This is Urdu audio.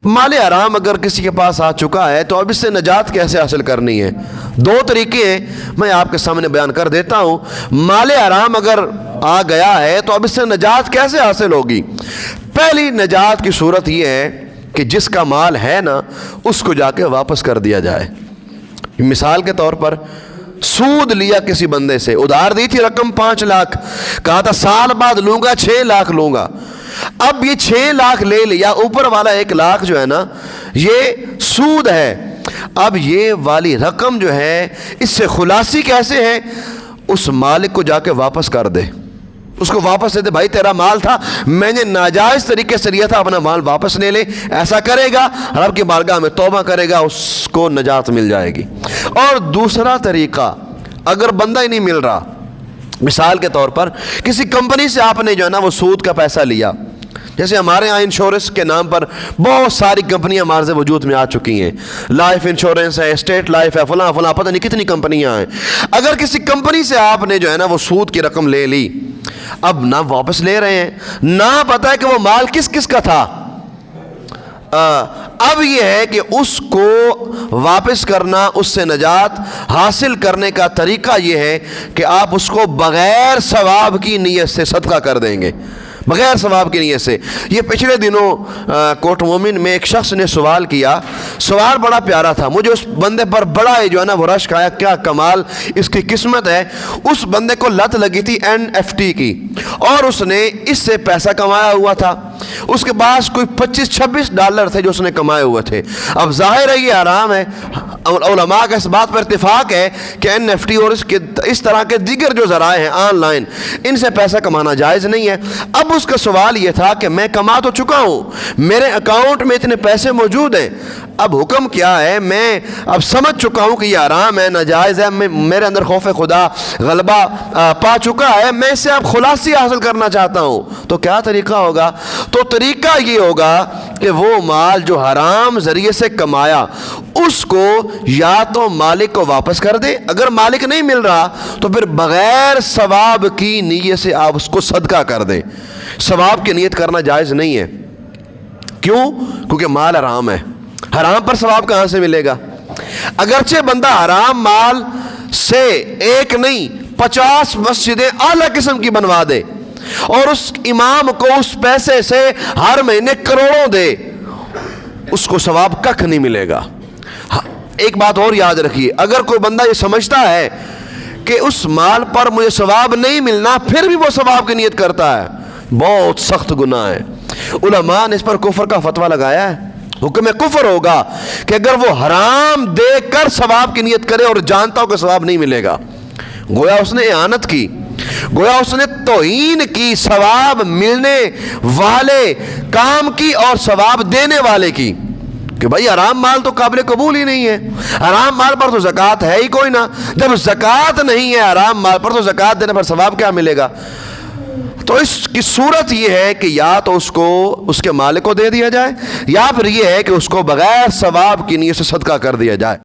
مال حرام اگر کسی کے پاس آ چکا ہے تو اب اس سے نجات کیسے حاصل کرنی ہے؟ دو طریقے ہیں، میں آپ کے سامنے بیان کر دیتا ہوں۔ مال حرام اگر آ گیا ہے تو اب اس سے نجات کیسے حاصل ہوگی؟ پہلی نجات کی صورت یہ ہے کہ جس کا مال ہے نا اس کو جا کے واپس کر دیا جائے۔ مثال کے طور پر سود لیا کسی بندے سے، ادھار دی تھی رقم 5 لاکھ، کہا تھا سال بعد لوں گا 6 لاکھ لوں گا، اب یہ 6 لاکھ لے لیا، اوپر والا 1 لاکھ جو ہے نا یہ سود ہے۔ اب یہ والی رقم جو ہے اس سے خلاصی کیسے ہے؟ اس مالک کو جا کے واپس کر دے، اس کو واپس دے دے، بھائی تیرا مال تھا، میں نے ناجائز طریقے سے لیا تھا، اپنا مال واپس لے لے۔ ایسا کرے گا رب کی بارگاہ میں توبہ کرے گا، اس کو نجات مل جائے گی۔ اور دوسرا طریقہ، اگر بندہ ہی نہیں مل رہا، مثال کے طور پر کسی کمپنی سے آپ نے جو ہے نا وہ سود کا پیسہ لیا، جیسے ہمارے یہاں انشورنس کے نام پر بہت ساری کمپنیاں مارز وجود میں آ چکی ہیں، لائف انشورنس ہے، اسٹیٹ لائف ہے، فلاں فلاں، پتہ نہیں کتنی کمپنیاں ہیں۔ اگر کسی کمپنی سے آپ نے جو ہے نا وہ سود کی رقم لے لی، اب نہ واپس لے رہے ہیں، نہ پتہ ہے کہ وہ مال کس کس کا تھا، اب یہ ہے کہ اس کو واپس کرنا، اس سے نجات حاصل کرنے کا طریقہ یہ ہے کہ آپ اس کو بغیر ثواب کی نیت سے صدقہ کر دیں گے، بغیر ثواب کی نیت سے۔ یہ پچھلے دنوں کوٹ مومن میں ایک شخص نے سوال کیا، سوال بڑا پیارا تھا، مجھے اس بندے پر بڑا ہی جو ہے نا وہ رشک آیا، کیا کمال اس کی قسمت ہے۔ اس بندے کو لت لگی تھی NFT کی، اور اس نے اس سے پیسہ کمایا ہوا تھا، اس کے پاس کوئی $25-26 تھے جو اس نے کمائے ہوئے تھے۔ اب ظاہر ہے یہ حرام ہے، علماء کا اس بات پر اتفاق ہے کہ NFT اور اس طرح کے دیگر جو ذرائع ہیں آن لائن، ان سے پیسہ کمانا جائز نہیں ہے۔ اب اس کا سوال یہ تھا کہ میں کما تو چکا ہوں، میرے اکاؤنٹ میں اتنے پیسے موجود ہیں، اب حکم کیا ہے؟ میں اب سمجھ چکا ہوں کہ یہ حرام ہے، ناجائز ہے، میرے اندر خوف خدا غلبہ پا چکا ہے، میں اس سے اب خلاصی حاصل کرنا چاہتا ہوں، تو کیا طریقہ ہوگا؟ تو طریقہ یہ ہوگا کہ وہ مال جو حرام ذریعے سے کمایا اس کو یا تو مالک کو واپس کر دے، اگر مالک نہیں مل رہا تو پھر بغیر ثواب کی نیت سے آپ اس کو صدقہ کر دیں۔ ثواب کی نیت کرنا جائز نہیں ہے، کیوں؟ کیونکہ مال حرام ہے، حرام پر ثواب کہاں سے ملے گا؟ اگرچہ بندہ حرام مال سے 1 نہیں 50 مسجدیں اعلیٰ قسم کی بنوا دے اور اس امام کو اس پیسے سے ہر مہینے کروڑوں دے، اس کو ثواب ککھ نہیں ملے گا۔ ایک بات اور یاد رکھیے، اگر کوئی بندہ یہ سمجھتا ہے کہ اس مال پر مجھے ثواب نہیں ملنا پھر بھی وہ ثواب کی نیت کرتا ہے، بہت سخت گناہ ہے۔ علماء نے اس پر کفر کا فتویٰ لگایا ہے، حکم کفر ہوگا کہ اگر وہ حرام دیکھ کر ثواب کی نیت کرے اور جانتا ہو کہ ثواب نہیں ملے گا، گویا اس نے اعانت کی، گویا اس نے توہین کی ثواب ملنے والے کام کی اور ثواب دینے والے کی، کہ بھائی حرام مال تو قابل قبول ہی نہیں ہے، حرام مال پر تو زکوٰۃ ہے ہی کوئی نہ، جب زکوٰۃ نہیں ہے حرام مال پر تو زکوٰۃ دینے پر ثواب کیا ملے گا؟ تو اس کی صورت یہ ہے کہ یا تو اس کو اس کے مالک کو دے دیا جائے، یا پھر یہ ہے کہ اس کو بغیر ثواب کی نیت سے صدقہ کر دیا جائے۔